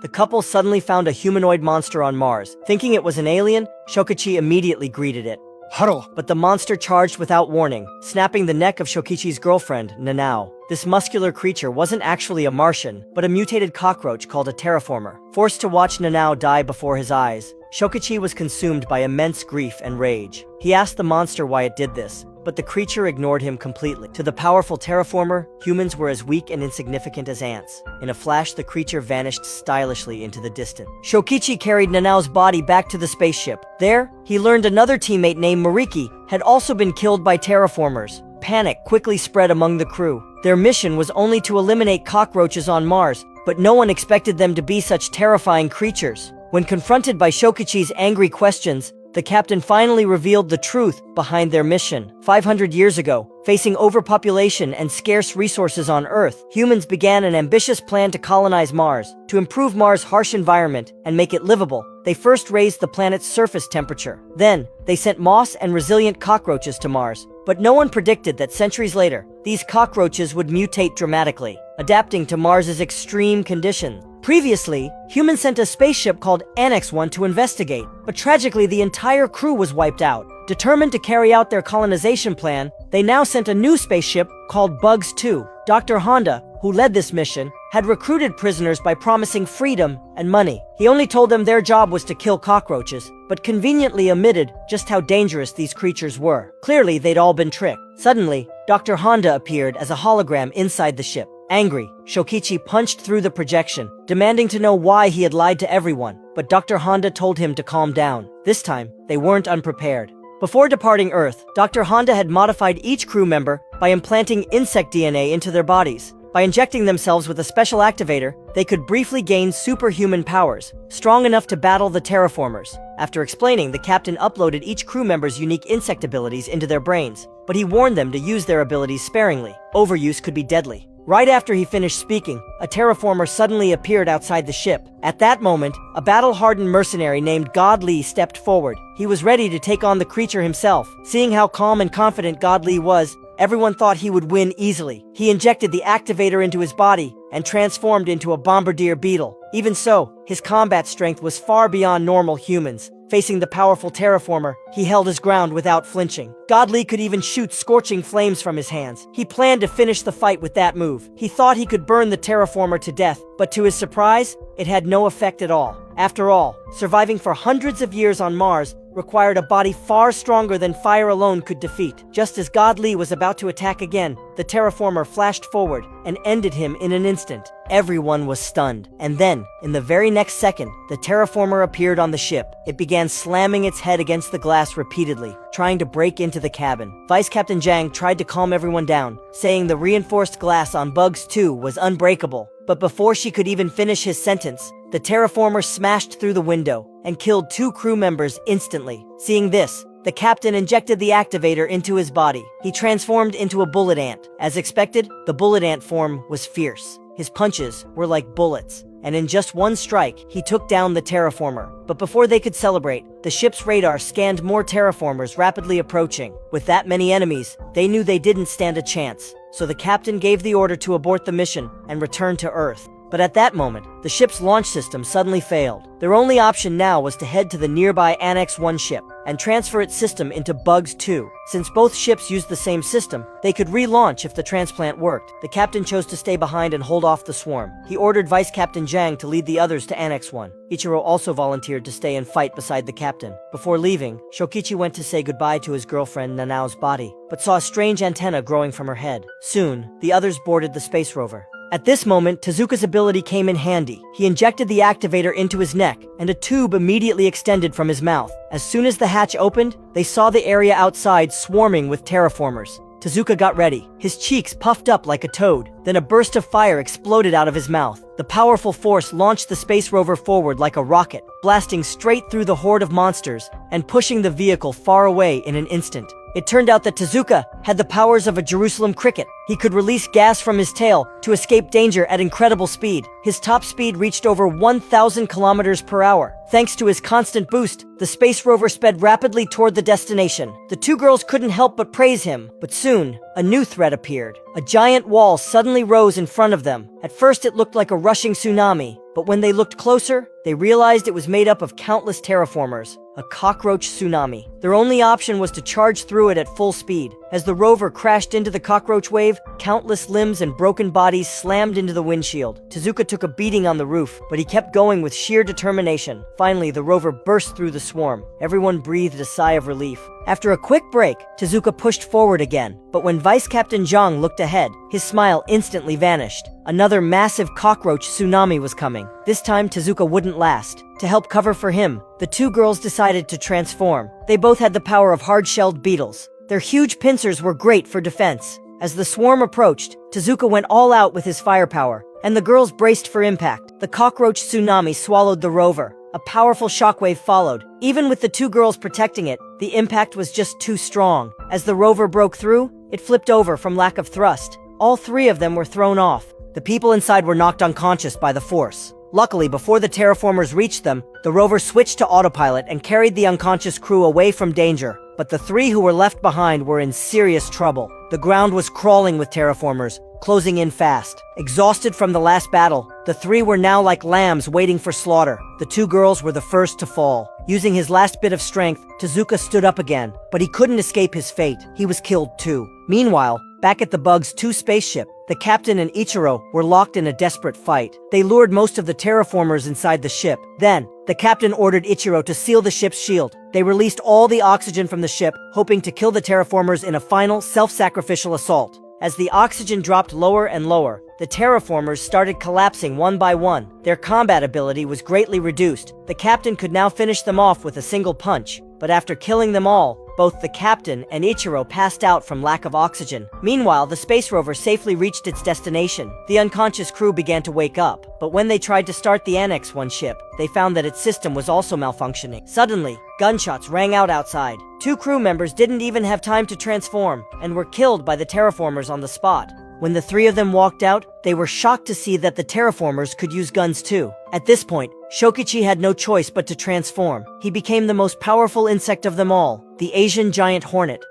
The couple suddenly found a humanoid monster on Mars. Thinking it was an alien, Shokichi immediately greeted it. Haro. But the monster charged without warning, snapping the neck of Shokichi's girlfriend, Nanao. This muscular creature wasn't actually a Martian, but a mutated cockroach called a Terra Formar. Forced to watch Nanao die before his eyes, Shokichi was consumed by immense grief and rage. He asked the monster why it did this, but the creature ignored him completely. To the powerful Terra Formar, humans were as weak and insignificant as ants. In a flash, the creature vanished stylishly into the distance. Shokichi carried Nanao's body back to the spaceship. There, he learned another teammate named Mariki had also been killed by Terra Formars. Panic quickly spread among the crew. Their mission was only to eliminate cockroaches on Mars, but no one expected them to be such terrifying creatures. When confronted by Shokichi's angry questions, the captain finally revealed the truth behind their mission. 500 years ago, facing overpopulation and scarce resources on Earth, humans began an ambitious plan to colonize Mars. To improve Mars' harsh environment and make it livable, they first raised the planet's surface temperature. Then, they sent moss and resilient cockroaches to Mars. But no one predicted that centuries later, these cockroaches would mutate dramatically, adapting to Mars's extreme conditions. Previously, humans sent a spaceship called Annex 1 to investigate, but tragically the entire crew was wiped out. Determined to carry out their colonization plan, they now sent a new spaceship called Bugs 2. Dr. Honda, who led this mission, had recruited prisoners by promising freedom and money. He only told them their job was to kill cockroaches, but conveniently omitted just how dangerous these creatures were. Clearly, they'd all been tricked. Suddenly, Dr. Honda appeared as a hologram inside the ship. Angry, Shokichi punched through the projection, demanding to know why he had lied to everyone, but Dr. Honda told him to calm down. This time, they weren't unprepared. Before departing Earth, Dr. Honda had modified each crew member by implanting insect DNA into their bodies. By injecting themselves with a special activator, they could briefly gain superhuman powers, strong enough to battle the Terra Formars. After explaining, the captain uploaded each crew member's unique insect abilities into their brains, but he warned them to use their abilities sparingly. Overuse could be deadly. Right after he finished speaking, a terraformer suddenly appeared outside the ship. At that moment, a battle-hardened mercenary named God Lee stepped forward. He was ready to take on the creature himself. Seeing how calm and confident God Lee was, everyone thought he would win easily. He injected the activator into his body and transformed into a bombardier beetle. Even so, his combat strength was far beyond normal humans. Facing the powerful terraformer, he held his ground without flinching. God Lee could even shoot scorching flames from his hands. He planned to finish the fight with that move. He thought he could burn the terraformer to death, but to his surprise, it had no effect at all. After all, surviving for hundreds of years on Mars required a body far stronger than fire alone could defeat. Just as God Lee was about to attack again, the terraformer flashed forward and ended him in an instant. Everyone was stunned. And then, in the very next second, the terraformer appeared on the ship. It began slamming its head against the glass repeatedly, trying to break into the cabin. Vice Captain Zhang tried to calm everyone down, saying the reinforced glass on Bugs 2 was unbreakable. But before she could even finish his sentence, the terraformer smashed through the window and killed 2 crew members instantly. Seeing this, the captain injected the activator into his body. He transformed into a bullet ant. As expected, the bullet ant form was fierce. His punches were like bullets, and in just one strike, he took down the terraformer. But before they could celebrate, the ship's radar scanned more terraformers rapidly approaching. With that many enemies, they knew they didn't stand a chance. So the captain gave the order to abort the mission and return to Earth. But at that moment, the ship's launch system suddenly failed. Their only option now was to head to the nearby Annex 1 ship and transfer its system into Bugs 2. Since both ships used the same system, they could relaunch if the transplant worked. The captain chose to stay behind and hold off the swarm. He ordered Vice Captain Zhang to lead the others to Annex 1. Ichiro also volunteered to stay and fight beside the captain. Before leaving, Shokichi went to say goodbye to his girlfriend Nanao's body, but saw a strange antenna growing from her head. Soon, the others boarded the space rover. At this moment, Tezuka's ability came in handy. He injected the activator into his neck, and a tube immediately extended from his mouth. As soon as the hatch opened, they saw the area outside swarming with terraformers. Tezuka got ready, his cheeks puffed up like a toad. Then a burst of fire exploded out of his mouth. The powerful force launched the space rover forward like a rocket, blasting straight through the horde of monsters and pushing the vehicle far away in an instant. It turned out that Tezuka had the powers of a Jerusalem cricket. He could release gas from his tail to escape danger at incredible speed. His top speed reached over 1,000 kilometers per hour. Thanks to his constant boost, the space rover sped rapidly toward the destination. The 2 girls couldn't help but praise him, but soon, a new threat appeared. A giant wall suddenly suddenly rose in front of them. At first it looked like a rushing tsunami, but when they looked closer, they realized it was made up of countless terraformers, a cockroach tsunami. Their only option was to charge through it at full speed. As the rover crashed into the cockroach wave, countless limbs and broken bodies slammed into the windshield. Tezuka took a beating on the roof, but he kept going with sheer determination. Finally, the rover burst through the swarm. Everyone breathed a sigh of relief. After a quick break, Tezuka pushed forward again, but when Vice Captain Zhang looked ahead, his smile instantly vanished. Another massive cockroach tsunami was coming. This time, Tezuka wouldn't last. To help cover for him, the two girls decided to transform. They both had the power of hard-shelled beetles. Their huge pincers were great for defense. As the swarm approached, Tezuka went all out with his firepower, and the girls braced for impact. The cockroach tsunami swallowed the rover. A powerful shockwave followed. Even with the two girls protecting it, the impact was just too strong. As the rover broke through, it flipped over from lack of thrust. All three of them were thrown off. The people inside were knocked unconscious by the force. Luckily, before the terraformers reached them, the rover switched to autopilot and carried the unconscious crew away from danger. But the three who were left behind were in serious trouble. The ground was crawling with terraformers, closing in fast. Exhausted from the last battle, the three were now like lambs waiting for slaughter. The two girls were the first to fall. Using his last bit of strength, Tezuka stood up again, but he couldn't escape his fate. He was killed too. Meanwhile, back at the Bugs 2 spaceship, the captain and Ichiro were locked in a desperate fight. They lured most of the terraformers inside the ship. Then, the captain ordered Ichiro to seal the ship's shield. They released all the oxygen from the ship, hoping to kill the terraformers in a final, self-sacrificial assault. As the oxygen dropped lower and lower, the terraformers started collapsing one by one. Their combat ability was greatly reduced. The captain could now finish them off with a single punch, but after killing them all, both the captain and Ichiro passed out from lack of oxygen. Meanwhile, the space rover safely reached its destination. The unconscious crew began to wake up, but when they tried to start the Annex 1 ship, they found that its system was also malfunctioning. Suddenly, gunshots rang out outside. Two crew members didn't even have time to transform, and were killed by the terraformers on the spot. When the three of them walked out, they were shocked to see that the terraformers could use guns too. At this point, Shokichi had no choice but to transform. He became the most powerful insect of them all, the Asian giant hornet.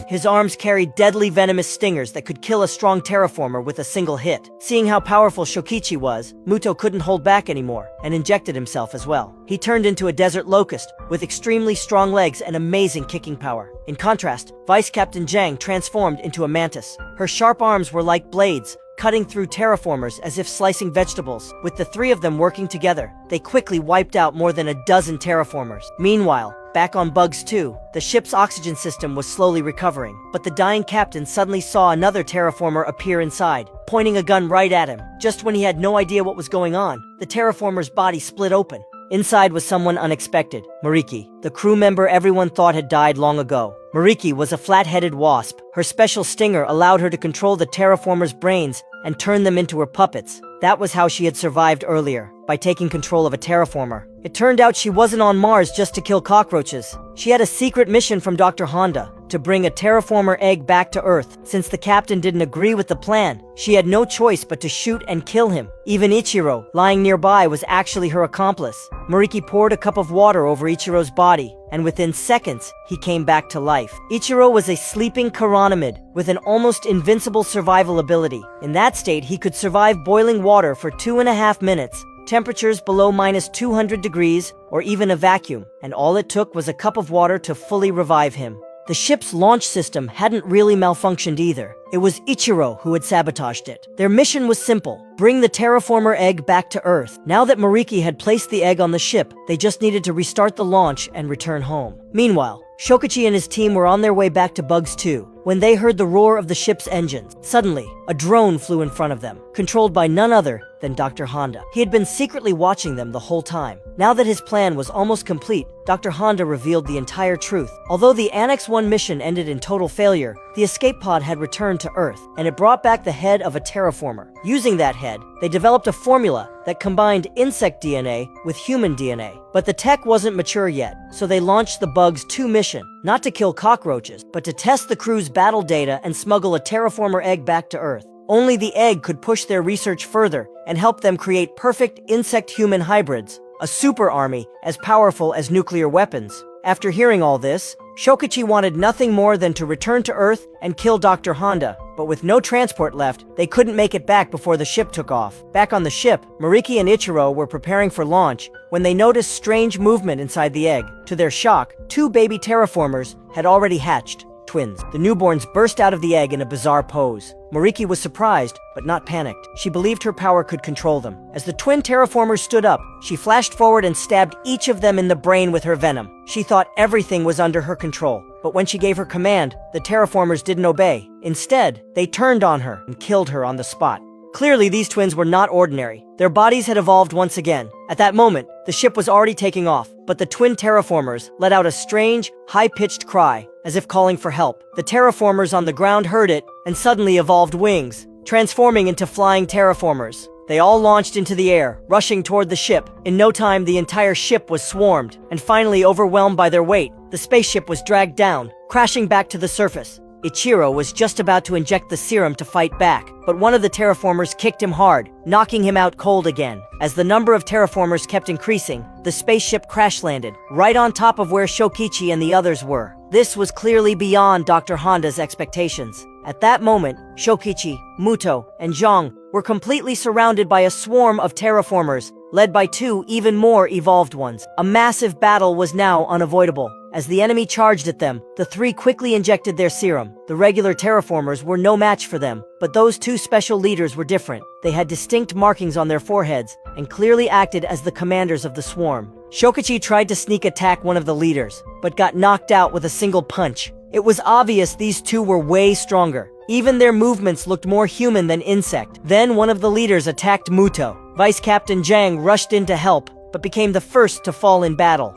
His arms carried deadly venomous stingers that could kill a strong terraformer with a single hit. Seeing how powerful Shokichi was, Muto couldn't hold back anymore, and injected himself as well. He turned into a desert locust, with extremely strong legs and amazing kicking power. In contrast, Vice Captain Zhang transformed into a mantis. Her sharp arms were like blades, cutting through terraformers as if slicing vegetables. With the three of them working together, they quickly wiped out more than a dozen terraformers. Meanwhile, back on Bugs 2, the ship's oxygen system was slowly recovering, but the dying captain suddenly saw another terraformer appear inside, pointing a gun right at him. Just when he had no idea what was going on, the terraformer's body split open. Inside was someone unexpected, Mariki, the crew member everyone thought had died long ago. Mariki was a flat-headed wasp. Her special stinger allowed her to control the terraformers' brains and turn them into her puppets. That was how she had survived earlier, by taking control of a terraformer. It turned out she wasn't on Mars just to kill cockroaches. She had a secret mission from Dr. Honda, to bring a terraformer egg back to Earth. Since the captain didn't agree with the plan, she had no choice but to shoot and kill him. Even Ichiro, lying nearby, was actually her accomplice. Mariki poured a cup of water over Ichiro's body, and within seconds, he came back to life. Ichiro was a sleeping chironomid with an almost invincible survival ability. In that state, he could survive boiling water for 2.5 minutes, temperatures below -200 degrees, or even a vacuum, and all it took was a cup of water to fully revive him. The ship's launch system hadn't really malfunctioned either. It was Ichiro who had sabotaged it. Their mission was simple: bring the terraformer egg back to Earth. Now that Mariki had placed the egg on the ship, they just needed to restart the launch and return home. Meanwhile, Shokichi and his team were on their way back to Bugs 2 when they heard the roar of the ship's engines. Suddenly, a drone flew in front of them, controlled by none other than Dr. Honda. He had been secretly watching them the whole time. Now that his plan was almost complete, Dr. Honda revealed the entire truth. Although the Annex 1 mission ended in total failure, the escape pod had returned to Earth, and it brought back the head of a terraformer. Using that head, they developed a formula that combined insect DNA with human DNA. But the tech wasn't mature yet, so they launched the Bugs 2 mission, not to kill cockroaches, but to test the crew's battle data and smuggle a terraformer egg back to Earth. Only the egg could push their research further and help them create perfect insect-human hybrids, a super army as powerful as nuclear weapons. After hearing all this, Shokichi wanted nothing more than to return to Earth and kill Dr. Honda, but with no transport left, they couldn't make it back before the ship took off. Back on the ship, Mariki and Ichiro were preparing for launch when they noticed strange movement inside the egg. To their shock, 2 baby terraformers had already hatched. Twins. The newborns burst out of the egg in a bizarre pose. Mariki was surprised, but not panicked. She believed her power could control them. As the twin terraformers stood up, she flashed forward and stabbed each of them in the brain with her venom. She thought everything was under her control. But when she gave her command, the terraformers didn't obey. Instead, they turned on her and killed her on the spot. Clearly, these twins were not ordinary. Their bodies had evolved once again. At that moment, the ship was already taking off, but the twin terraformers let out a strange, high-pitched cry, as if calling for help. The terraformers on the ground heard it, and suddenly evolved wings, transforming into flying terraformers. They all launched into the air, rushing toward the ship. In no time, the entire ship was swarmed, and finally overwhelmed by their weight, the spaceship was dragged down, crashing back to the surface. Ichiro was just about to inject the serum to fight back, but one of the terraformers kicked him hard, knocking him out cold again. As the number of terraformers kept increasing, the spaceship crash-landed, right on top of where Shokichi and the others were. This was clearly beyond Dr. Honda's expectations. At that moment, Shokichi, Muto, and Zhang were completely surrounded by a swarm of terraformers, led by 2 even more evolved ones. A massive battle was now unavoidable. As the enemy charged at them, the 3 quickly injected their serum. The regular terraformers were no match for them, but those 2 special leaders were different. They had distinct markings on their foreheads, and clearly acted as the commanders of the swarm. Shokichi tried to sneak attack one of the leaders, but got knocked out with a single punch. It was obvious these 2 were way stronger. Even their movements looked more human than insect. Then one of the leaders attacked Muto. Vice Captain Zhang rushed in to help, but became the first to fall in battle.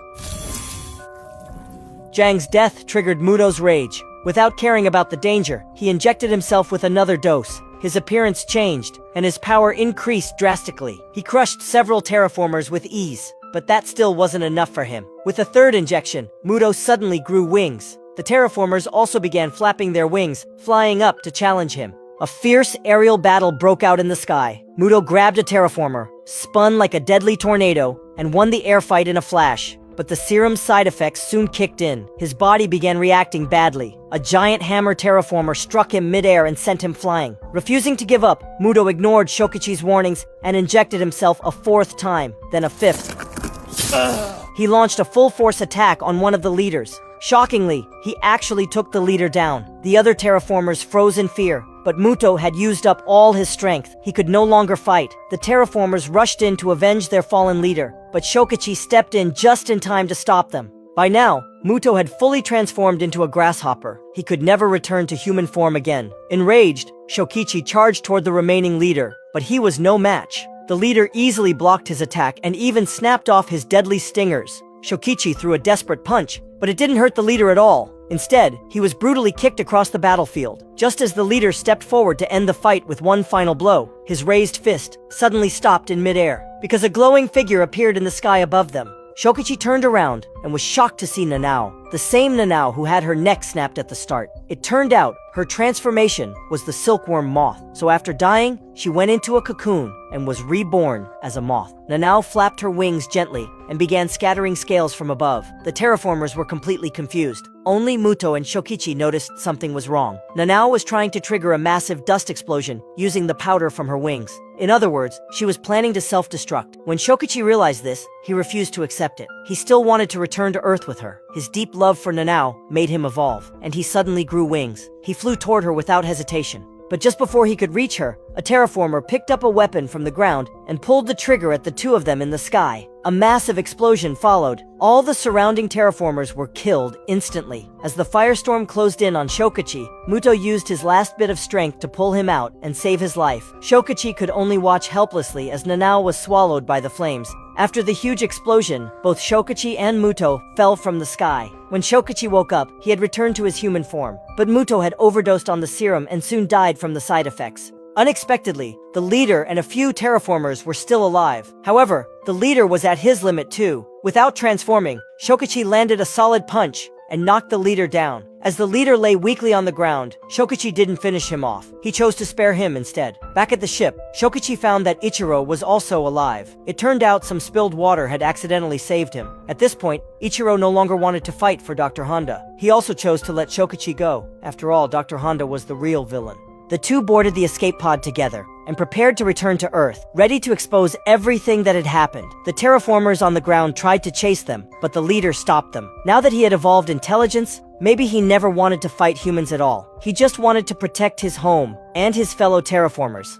Zhang's death triggered Muto's rage. Without caring about the danger, he injected himself with another dose. His appearance changed, and his power increased drastically. He crushed several terraformers with ease, but that still wasn't enough for him. With the 3rd injection, Muto suddenly grew wings. The terraformers also began flapping their wings, flying up to challenge him. A fierce aerial battle broke out in the sky. Muto grabbed a terraformer, spun like a deadly tornado, and won the air fight in a flash. But the serum's side effects soon kicked in. His body began reacting badly. A giant hammer terraformer struck him mid-air and sent him flying. Refusing to give up, Muto ignored Shokichi's warnings and injected himself a 4th time, then a 5th. He launched a full-force attack on one of the leaders. Shockingly, he actually took the leader down. The other terraformers froze in fear, but Muto had used up all his strength. He could no longer fight. The terraformers rushed in to avenge their fallen leader, but Shokichi stepped in just in time to stop them. By now, Muto had fully transformed into a grasshopper. He could never return to human form again. Enraged, Shokichi charged toward the remaining leader, but he was no match. The leader easily blocked his attack and even snapped off his deadly stingers. Shokichi threw a desperate punch, but it didn't hurt the leader at all. Instead, he was brutally kicked across the battlefield. Just as the leader stepped forward to end the fight with one final blow, his raised fist suddenly stopped in midair, because a glowing figure appeared in the sky above them. Shokichi turned around and was shocked to see Nanao, the same Nanao who had her neck snapped at the start. It turned out her transformation was the silkworm moth, so after dying, she went into a cocoon and was reborn as a moth. Nanao flapped her wings gently and began scattering scales from above. The terraformers were completely confused. Only Muto and Shokichi noticed something was wrong. Nanao was trying to trigger a massive dust explosion using the powder from her wings. In other words, she was planning to self-destruct. When Shokichi realized this, he refused to accept it. He still wanted to return to Earth with her. His deep love for Nanao made him evolve, and he suddenly grew wings. He flew toward her without hesitation. But just before he could reach her, a terraformer picked up a weapon from the ground and pulled the trigger at the 2 of them in the sky. A massive explosion followed. All the surrounding terraformers were killed instantly. As the firestorm closed in on Shokichi, Muto used his last bit of strength to pull him out and save his life. Shokichi could only watch helplessly as Nanao was swallowed by the flames. After the huge explosion, both Shokichi and Muto fell from the sky. When Shokichi woke up, he had returned to his human form, but Muto had overdosed on the serum and soon died from the side effects. Unexpectedly, the leader and a few terraformers were still alive. However, the leader was at his limit too. Without transforming, Shokichi landed a solid punch and knocked the leader down. As the leader lay weakly on the ground, Shokichi didn't finish him off. He chose to spare him instead. Back at the ship, Shokichi found that Ichiro was also alive. It turned out some spilled water had accidentally saved him. At this point, Ichiro no longer wanted to fight for Dr. Honda. He also chose to let Shokichi go. After all, Dr. Honda was the real villain. The two boarded the escape pod together and prepared to return to Earth, ready to expose everything that had happened. The terraformers on the ground tried to chase them, but the leader stopped them. Now that he had evolved intelligence, maybe he never wanted to fight humans at all. He just wanted to protect his home and his fellow terraformers.